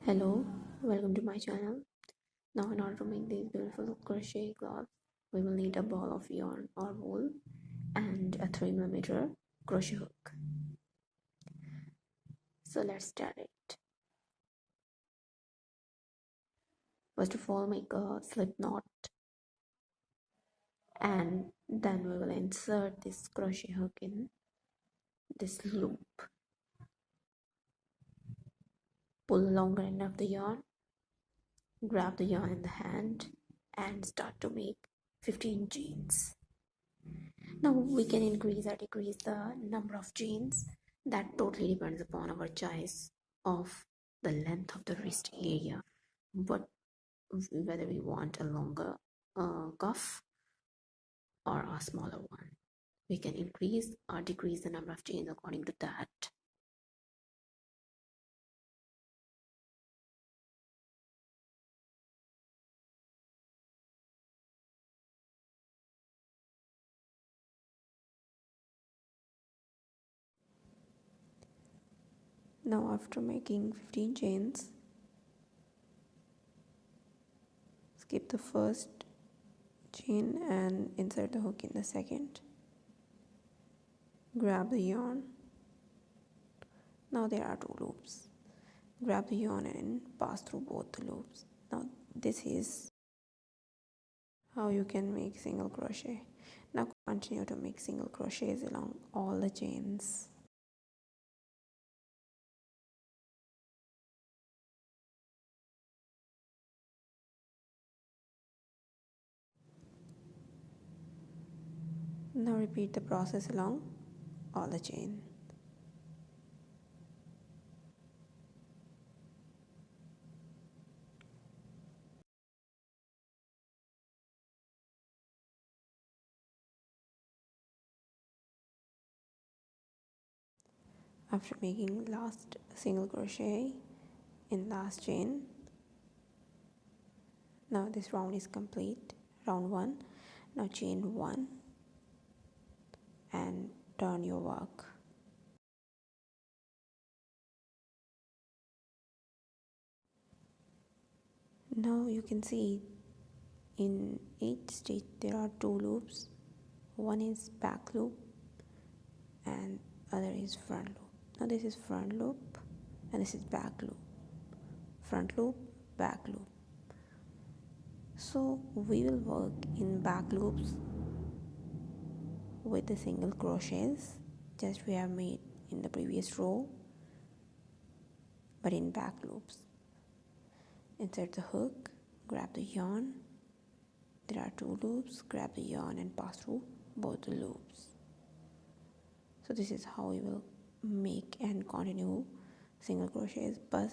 Hello, welcome to my channel. Now in order to make these beautiful crochet cloths, we will need a ball of yarn or wool and a 3mm crochet hook. So let's start it. First of all, make a slip knot and then we will insert this crochet hook in this loop. Pull the longer end of the yarn, grab the yarn in the hand and start to make 15 chains. Now we can increase or decrease the number of chains. That totally depends upon our choice of the length of the wrist area, but whether we want a longer cuff or a smaller one. We can increase or decrease the number of chains according to that. Now after making 15 chains, skip the first chain and insert the hook in the second. Grab the yarn. Now there are two loops. Grab the yarn and pass through both the loops. Now this is how you can make single crochet. Now continue to make single crochets along all the chains. Now repeat the process along all the chain. After making last single crochet in last chain, now this round is complete, round 1. Now chain 1 and turn your work. Now you can see in each stitch there are two loops. One is back loop and other is front loop. Now this is front loop and this is back loop. Front loop, back loop. So we will work in back loops with the single crochets just we have made in the previous row, but in back loops. Insert the hook, grab the yarn. There are two loops, grab the yarn and pass through both the loops. So this is how we will make and continue single crochets, but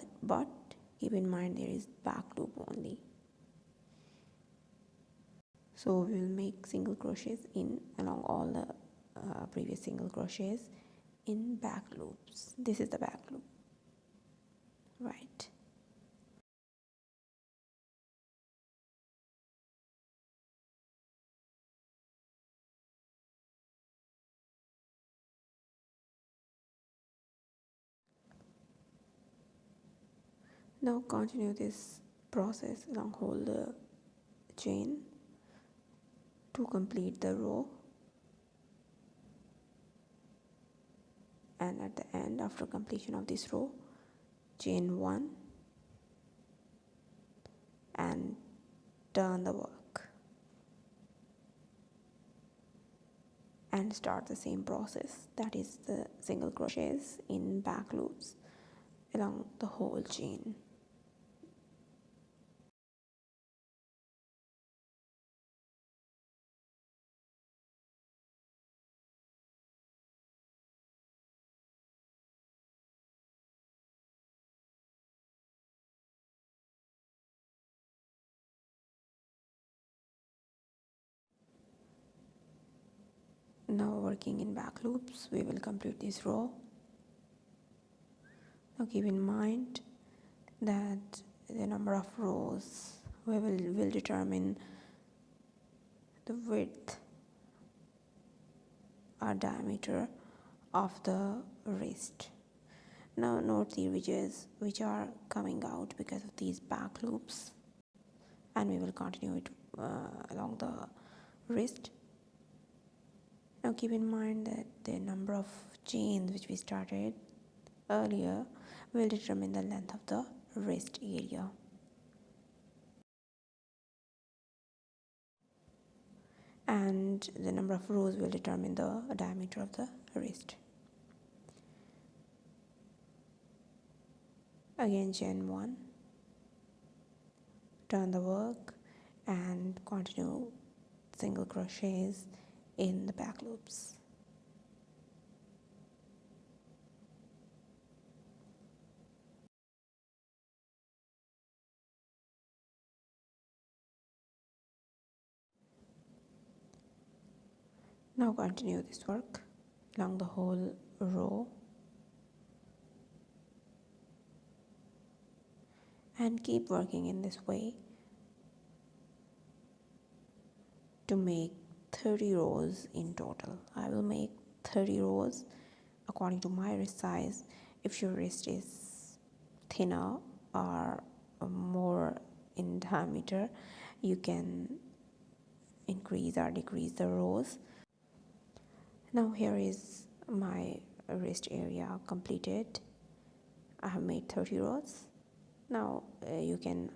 keep in mind there is back loop only. So we will make single crochets in along all the previous single crochets in back loops. This is the back loop, right? Now continue this process along whole the chain to complete the row, and at the end, after completion of this row, chain 1 and turn the work and start the same process, that is the single crochets in back loops along the whole chain. Now working in back loops, we will complete this row. Now keep in mind that the number of rows will determine the width or diameter of the wrist. Now note the ridges which are coming out because of these back loops, and we will continue it along the wrist. Now keep in mind that the number of chains which we started earlier will determine the length of the wrist area. And the number of rows will determine the diameter of the wrist. Again, chain 1, turn the work and continue single crochets in the back loops. Now continue this work along the whole row and keep working in this way to make 30 rows in total. I will make 30 rows according to my wrist size. If your wrist is thinner or more in diameter, you can increase or decrease the rows. Now here is my wrist area completed. I have made 30 rows. Now you can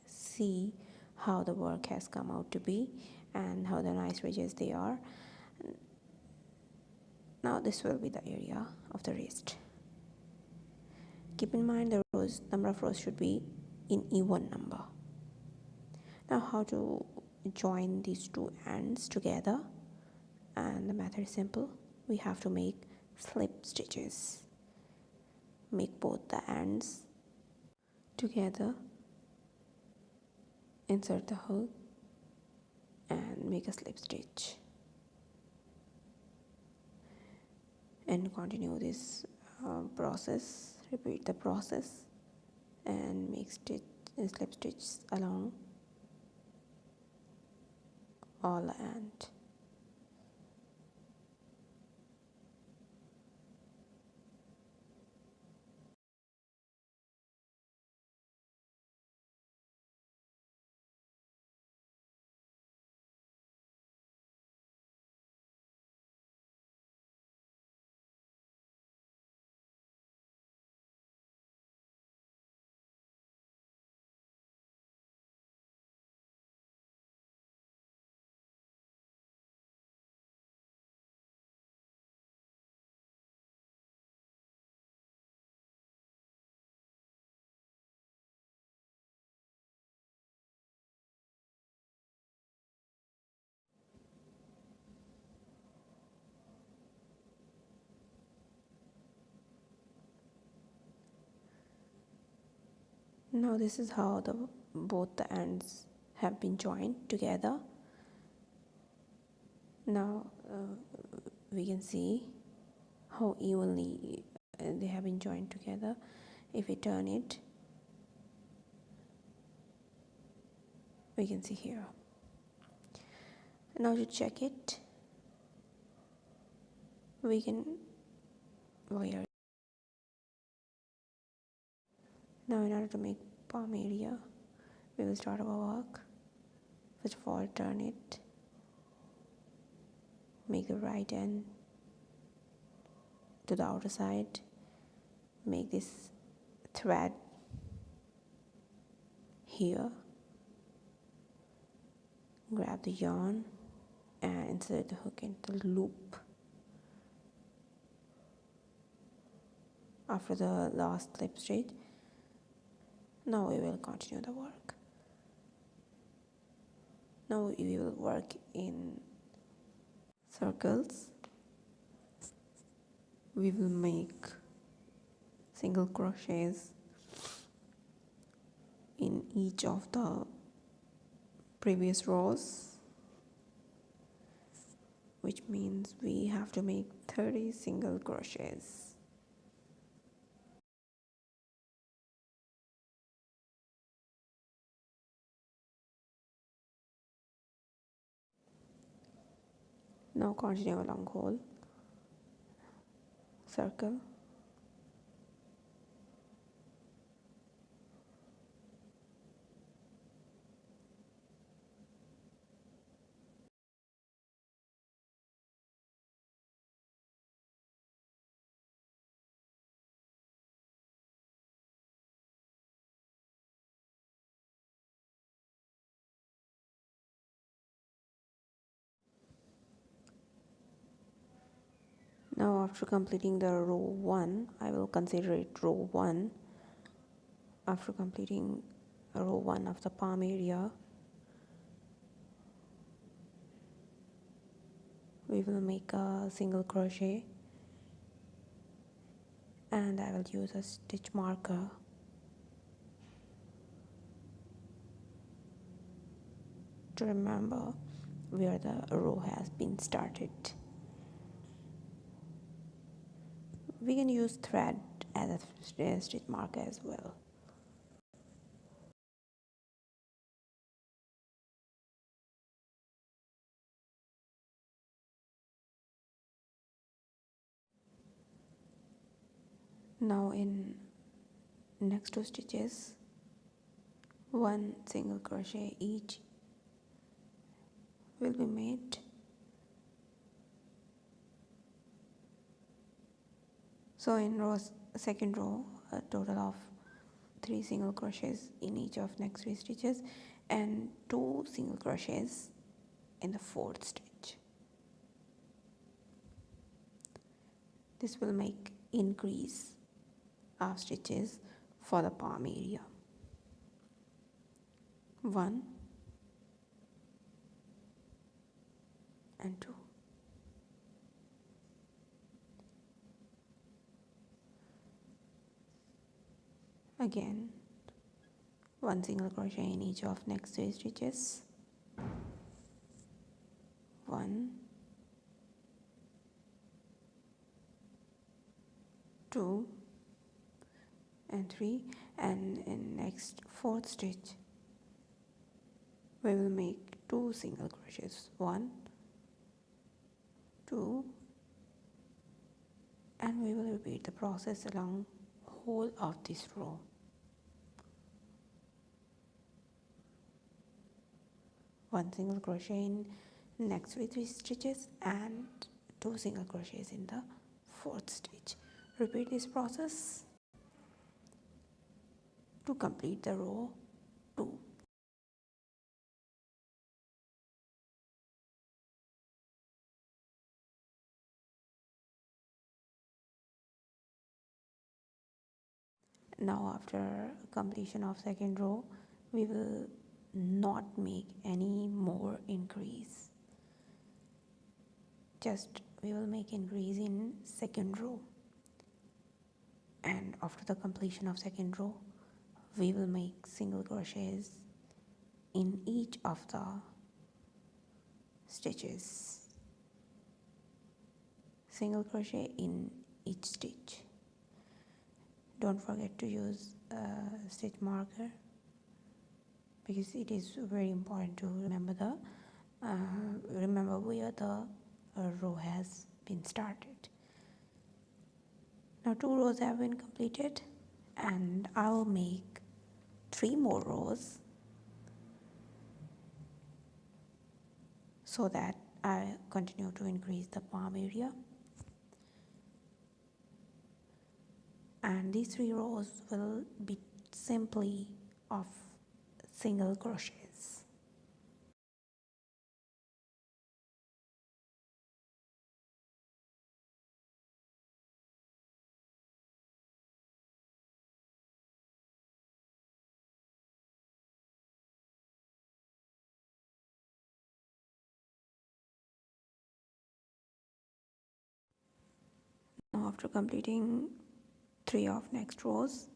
see how the work has come out to be and how the nice ridges they are. Now this will be the area of the wrist. Keep in mind the number of rows should be in even number. Now how to join these two ends together, and the method is simple. We have to make slip stitches. Make both the ends together, insert the hook and make a slip stitch, and continue this process. Repeat the process and make slip stitches along all the end. Now this is how both the ends have been joined together. Now we can see how evenly they have been joined together. If we turn it, we can see here. Now to check it, we can wire. Now in order to make palm area, we will start our work. First of all, turn it, make the right end to the outer side, make this thread here, grab the yarn and insert the hook into the loop. After the last slip stitch, now we will continue the work. Now we will work in circles. We will make single crochets in each of the previous rows, which means we have to make 30 single crochets. Now continue along whole circle Now after completing the row 1, I will consider it row 1. After completing row 1 of the palm area, we will make a single crochet, and I will use a stitch marker to remember where the row has been started. We can use thread as a stitch marker as well. Now in next 2 stitches, 1 single crochet each will be made. So in second row, a total of 3 single crochets in each of next 3 stitches and 2 single crochets in the 4th stitch. This will make increase of stitches for the palm area. 1 and 2. Again, 1 single crochet in each of next 3 stitches. 1, 2 and 3, and in next 4th stitch we will make 2 single crochets, 1, 2, and we will repeat the process along whole of this row. One single crochet in next 3 stitches and 2 single crochets in the 4th stitch. Repeat this process to complete the row 2. Now after completion of second row, we will not make any more increase. Just we will make increase in second row, and after the completion of second row, we will make single crochets in each of the stitches. Single crochet in each stitch. Don't forget to use a stitch marker, because it is very important to remember where the row has been started. Now 2 rows have been completed, and I will make 3 more rows so that I continue to increase the palm area. And these 3 rows will be simply of single crochets. Now after completing 3 of next rows,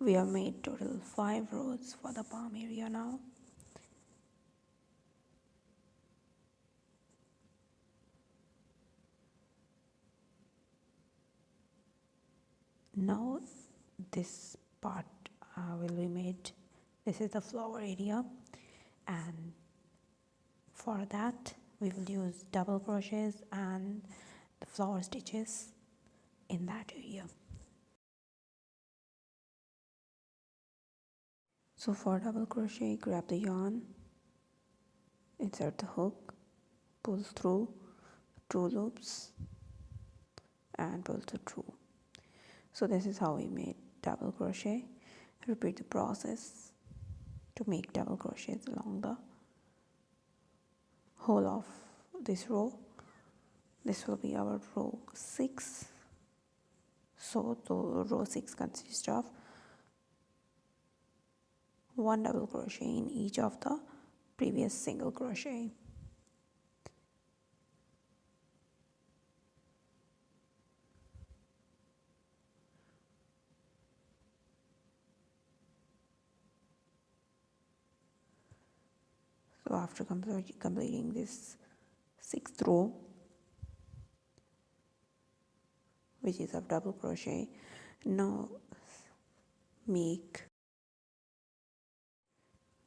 we have made total 5 rows for the palm area now. Now this part will be made. This is the flower area, and for that we will use double crochets and the flower stitches in that area. So for double crochet, grab the yarn, insert the hook, pull through 2 loops and pull through. So this is how we made double crochet. Repeat the process to make double crochets along the whole of this row. This will be our row 6. So the row 6 consists of 1 double crochet in each of the previous single crochet. So after completing this 6th row, which is of double crochet, now make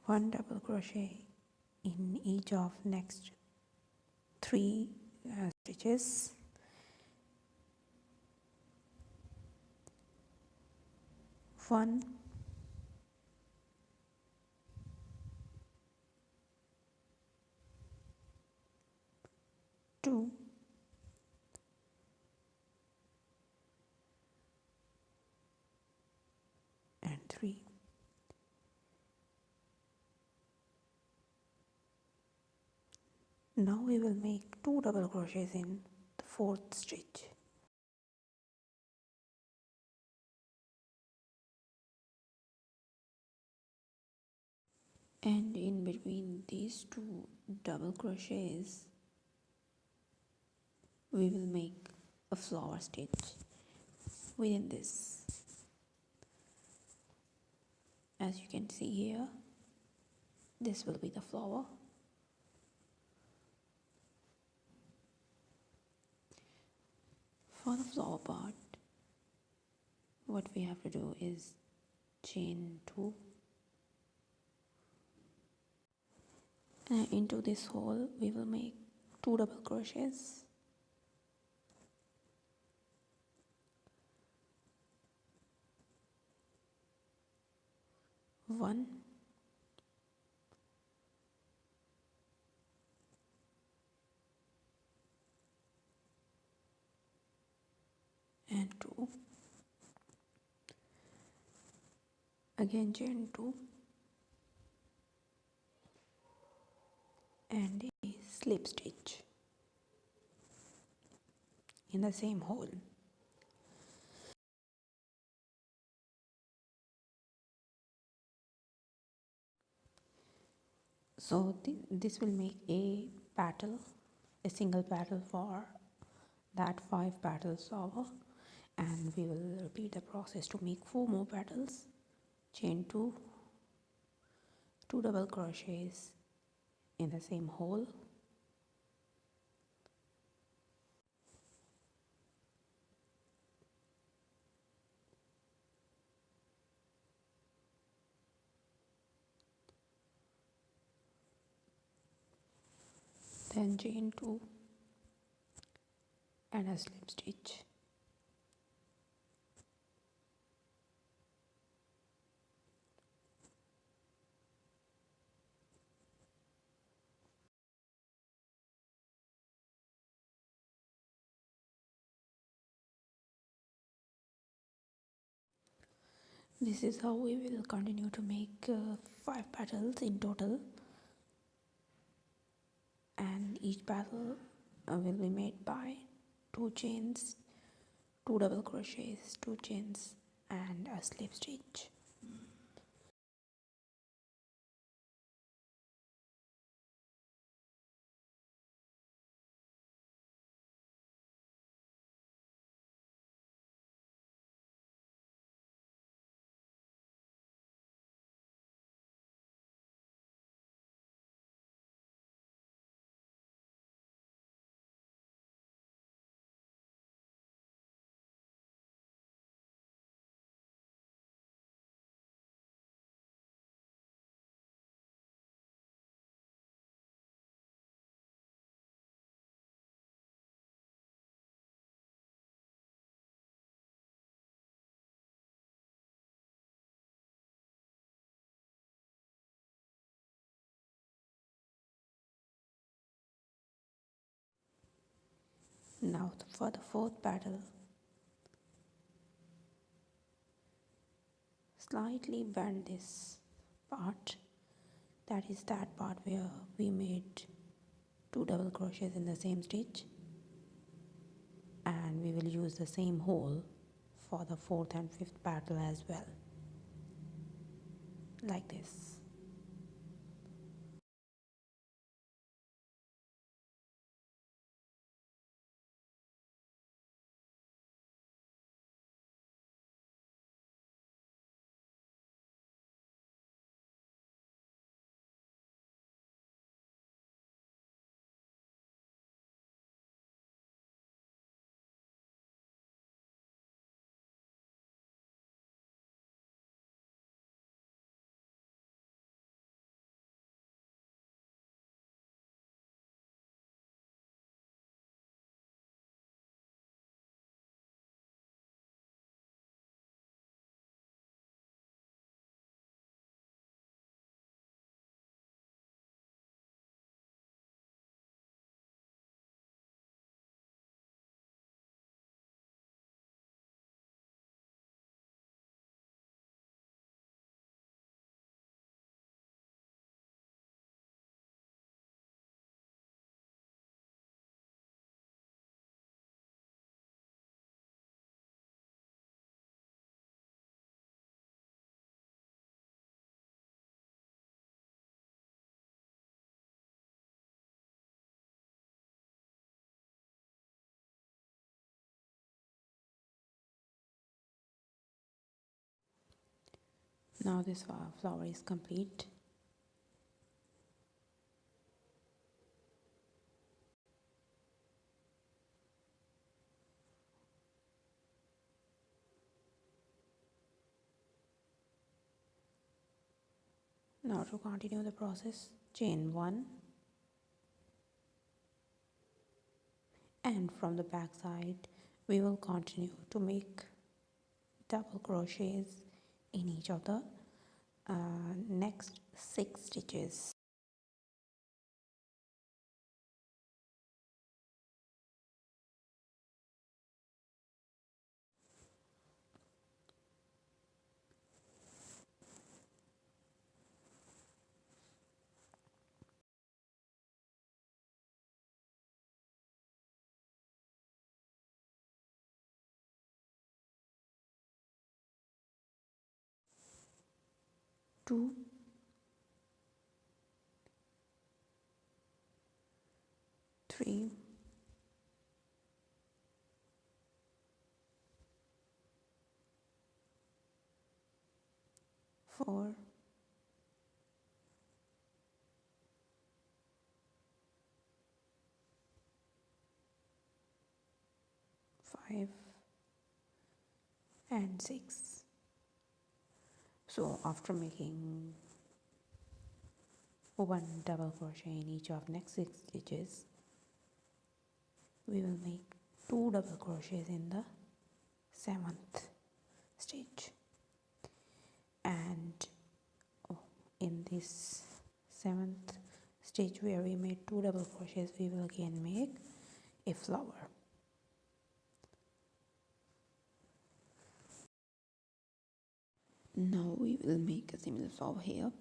1 double crochet in each of next 3 stitches. 1, 2, and 3. Now we will make 2 double crochets in the 4th stitch. And in between these 2 double crochets, we will make a flower stitch within this. As you can see here, this will be the flower. For the flower part, what we have to do is chain 2, and into this hole we will make 2 double crochets. 1, and 2, again chain 2, and a slip stitch in the same hole. So this will make a petal, a single petal for that 5 petals over, and we will repeat the process to make 4 more petals. Chain 2, 2 double crochets in the same hole, then chain 2 and a slip stitch. This is how we will continue to make 5 petals in total, and each petal will be made by 2 chains, 2 double crochets, 2 chains, and a slip stitch. Now for the 4th petal, slightly bend this part, that is that part where we made 2 double crochets in the same stitch, and we will use the same hole for the fourth and fifth petal as well, like this. Now this flower is complete. Now to continue the process, chain 1, and from the back side we will continue to make double crochets in each of the next 6 stitches. Two, three, 4, 5, and 6. So after making one double crochet in each of next 6 stitches, we will make 2 double crochets in the 7th stitch, and in this 7th stitch where we made 2 double crochets, we will again make a flower. Now we will make a similar flower here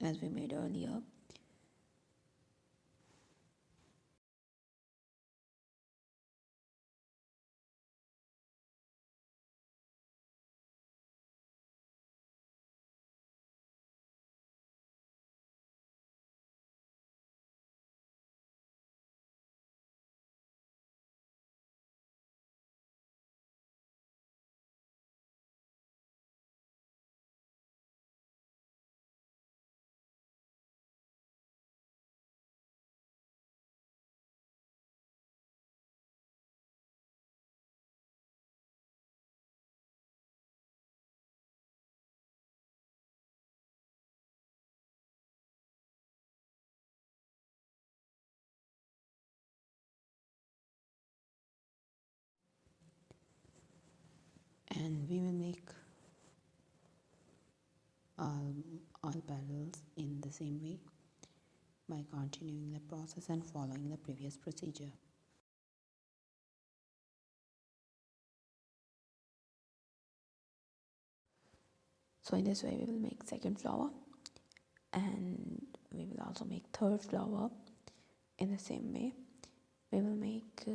as we made earlier. And we will make all petals in the same way by continuing the process and following the previous procedure. So in this way we will make second flower, and we will also make third flower in the same way. We will make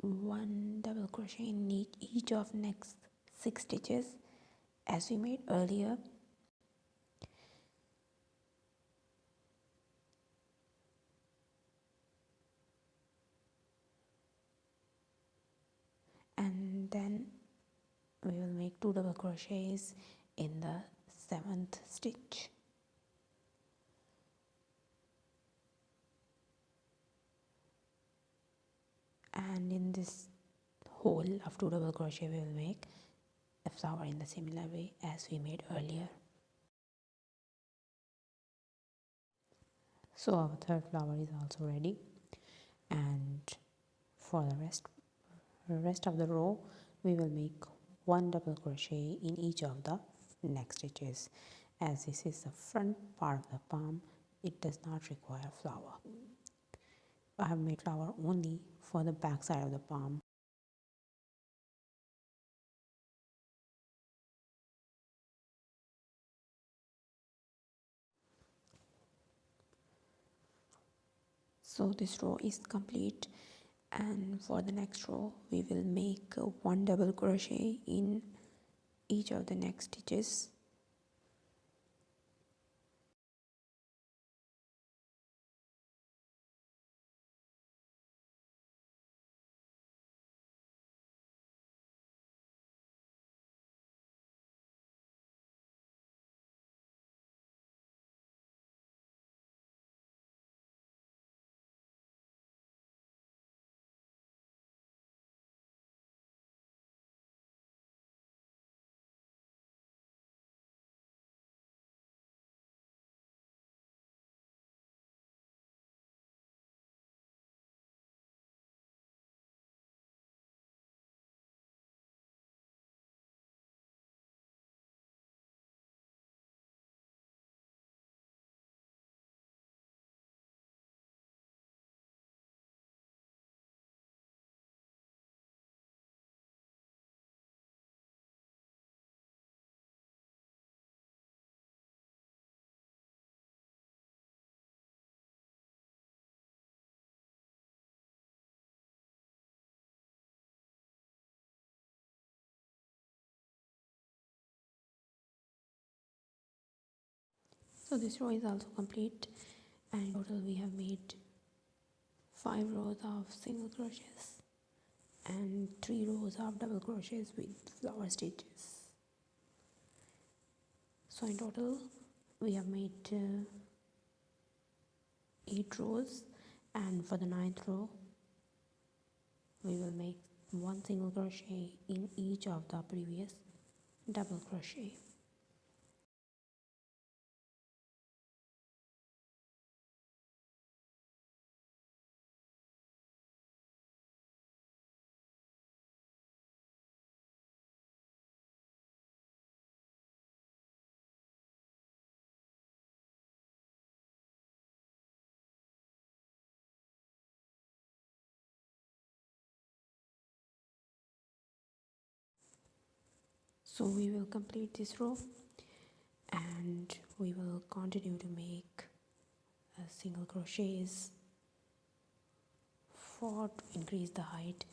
one double crochet in each of next 6 stitches as we made earlier, and then we will make 2 double crochets in the 7th stitch. And in this hole of 2 double crochet we will make a flower in the similar way as we made earlier. So our third flower is also ready, and for the rest of the row we will make 1 double crochet in each of the next stitches. As this is the front part of the palm, it does not require flower. I have made flower only for the back side of the palm. So this row is complete, and for the next row we will make 1 double crochet in each of the next stitches. So this row is also complete, and in total we have made 5 rows of single crochets and 3 rows of double crochets with flower stitches. So in total we have made 8 rows, and for the 9th row we will make 1 single crochet in each of the previous double crochet. So we will complete this row, and we will continue to make single crochets for to increase the height,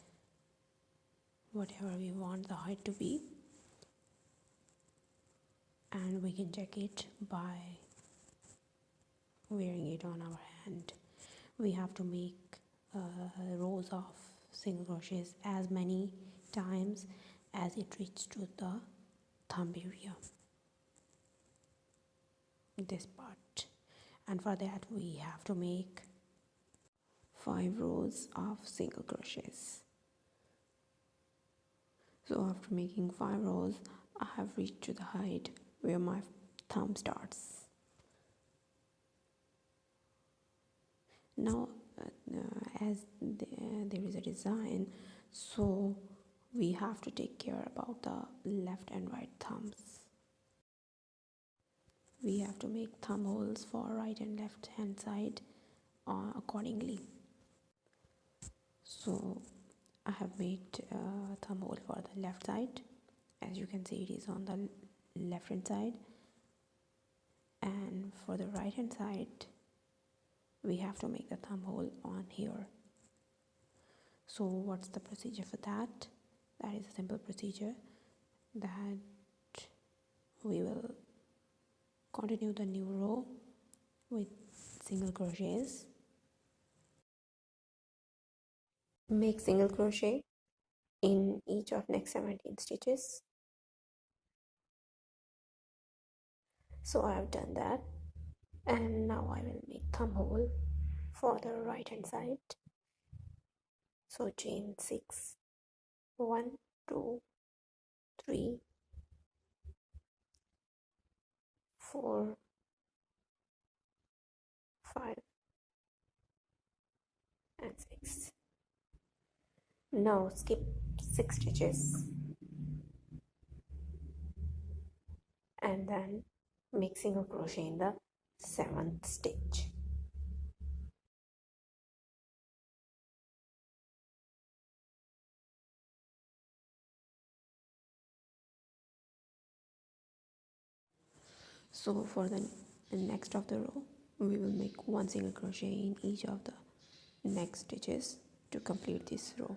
whatever we want the height to be, and we can check it by wearing it on our hand. We have to make rows of single crochets as many times as it reaches to the thumb area, this part, and for that we have to make 5 rows of single crochets. So after making 5 rows I have reached to the height where my thumb starts. Now as there is a design, so we have to take care about the left and right thumbs. We have to make thumb holes for right and left hand side accordingly. So I have made a thumb hole for the left side. As you can see, it is on the left hand side, and for the right hand side we have to make the thumb hole on here. So what's the procedure for that? That is a simple procedure that we will continue the new row with single crochets. Make single crochet in each of next 17 stitches. So I have done that, and now I will make thumb hole for the right hand side. So chain 6, 1, 2, 3, 4, 5 and 6. Now skip 6 stitches and then make single crochet in the 7th stitch. So for the next of the row, we will make one single crochet in each of the next stitches to complete this row.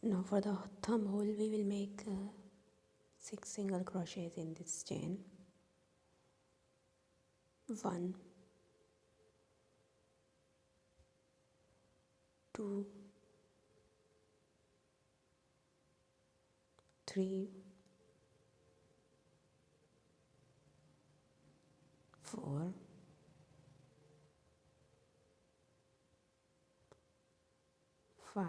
Now for the thumb hole, we will make 6 single crochets in this chain. 1, 2, 3, 4, 5,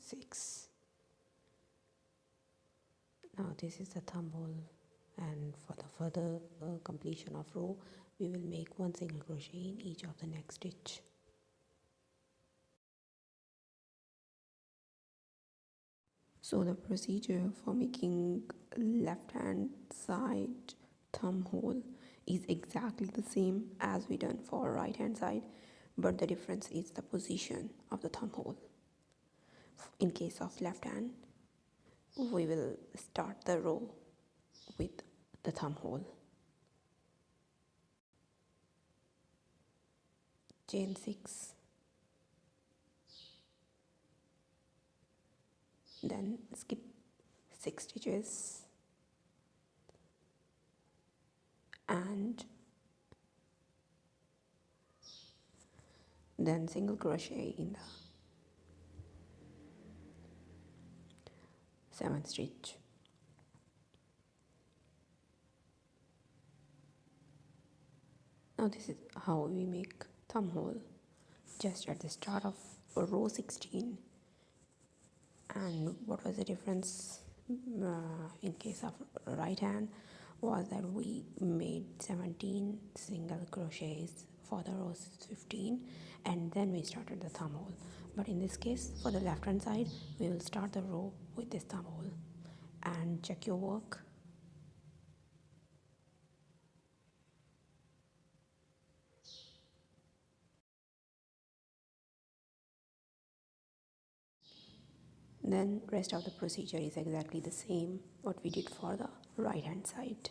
6. Now this is the thumb hole, and for the further completion of row, we will make one single crochet in each of the next stitch. So the procedure for making left hand side thumb hole is exactly the same as we done for right hand side, but the difference is the position of the thumb hole. In case of left hand, we will start the row with the thumb hole. Chain 6, then skip 6 stitches and then single crochet in the 7th stitch. Now this is how we make thumb hole just at the start of row 16. And what was the difference in case of right hand was that we made 17 single crochets for the row 15 and then we started the thumb hole. But in this case, for the left hand side, we will start the row with this thumb hole. And check your work. Then rest of the procedure is exactly the same what we did for the right hand side.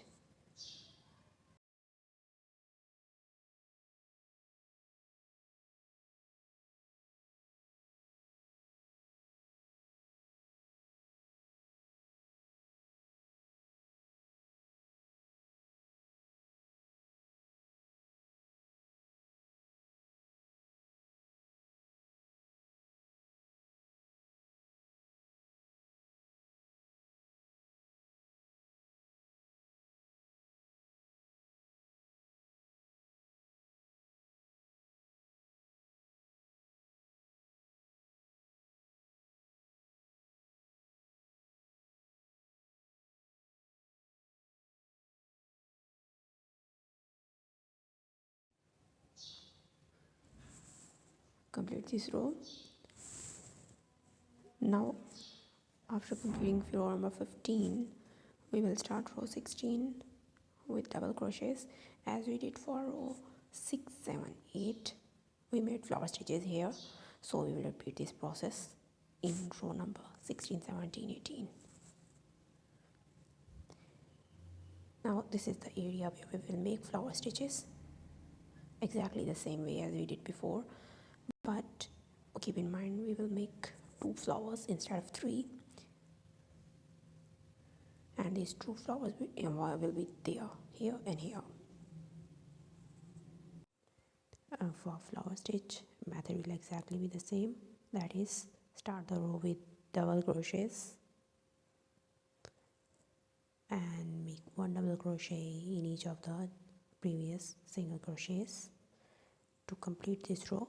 Complete this row. Now after completing row number 15, we will start row 16 with double crochets as we did for row 6, 7, 8. We made flower stitches here, so we will repeat this process in row number 16, 17, 18. Now this is the area where we will make flower stitches exactly the same way as we did before, but keep in mind we will make 2 flowers instead of 3, and these 2 flowers will be there, here and here. For flower stitch method will exactly be the same, that is, start the row with double crochets and make 1 double crochet in each of the previous single crochets to complete this row.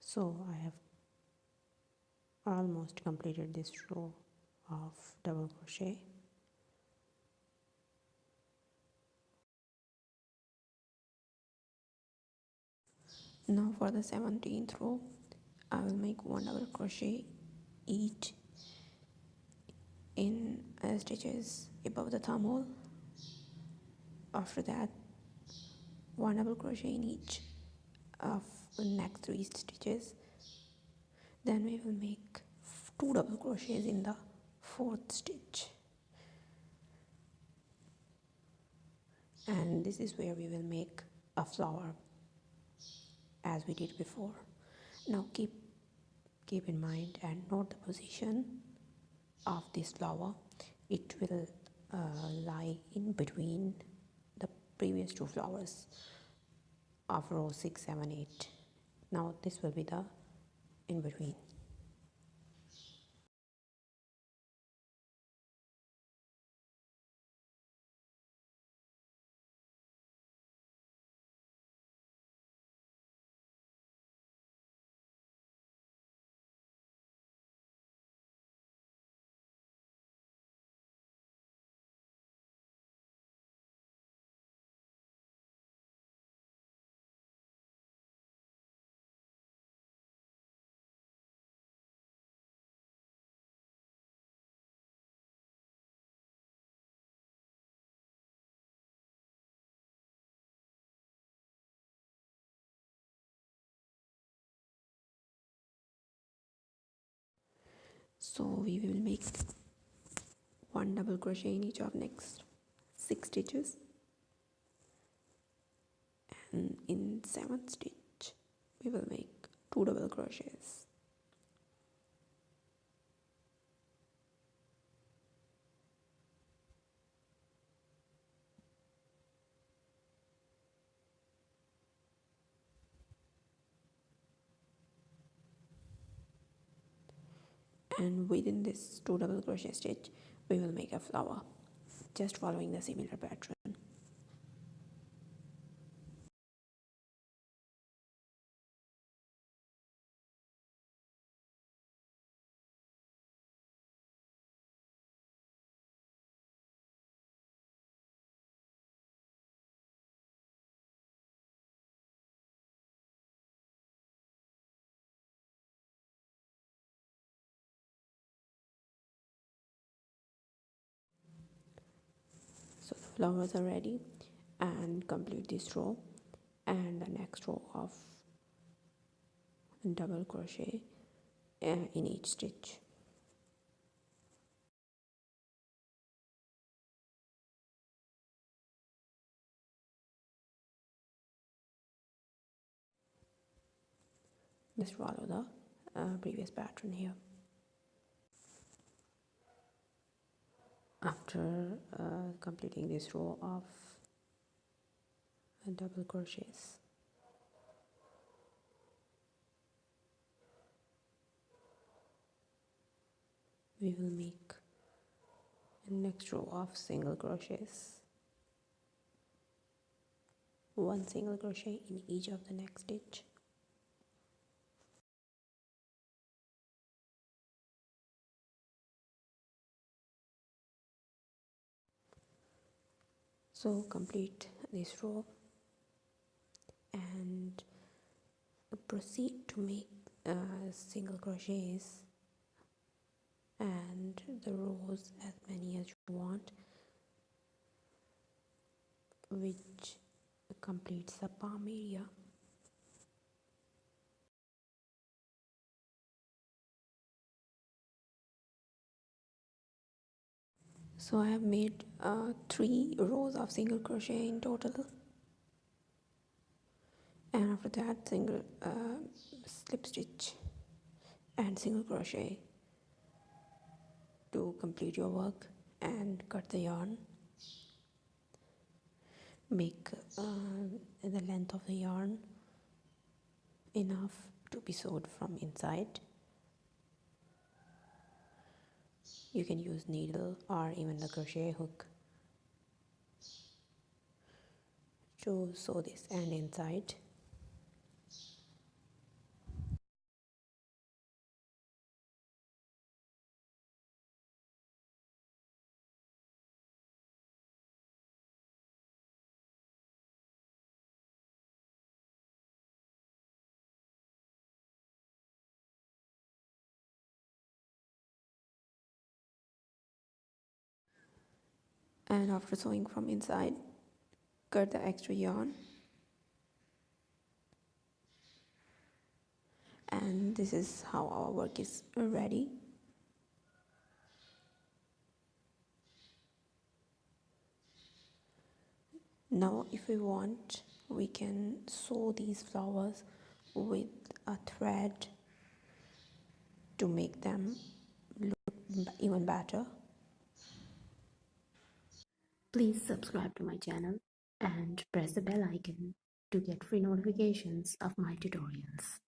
So I have almost completed this row of double crochet. Now for the 17th row I will make 1 double crochet each in stitches above the thumb hole. After that 1 double crochet in each of the next 3 stitches. Then we will make 2 double crochets in the 4th stitch, and this is where we will make a flower as we did before. Now keep in mind and note the position of this flower. It will lie in between the previous 2 flowers of row 6, 7, 8. Now this will be the in between. So we will make 1 double crochet in each of next 6 stitches, and in 7th stitch we will make 2 double crochets. And within this 2 double crochet stitch we will make a flower, just following the similar pattern. So the flowers are ready, and complete this row and the next row of double crochet in each stitch. Just follow the previous pattern here. After completing this row of double crochets, we will make and next row of single crochets, one single crochet in each of the next stitch. So complete this row and proceed to make single crochets and the rows as many as you want, which completes the palm area. So I have made 3 rows of single crochet in total, and after that single slip stitch and single crochet to complete your work, and cut the yarn. Make the length of the yarn enough to be sewed from inside. You can use needle or even the crochet hook to sew this end inside. And after sewing from inside, cut the extra yarn, and this is how our work is ready. Now if we want, we can sew these flowers with a thread to make them look even better. Please subscribe to my channel and press the bell icon to get free notifications of my tutorials.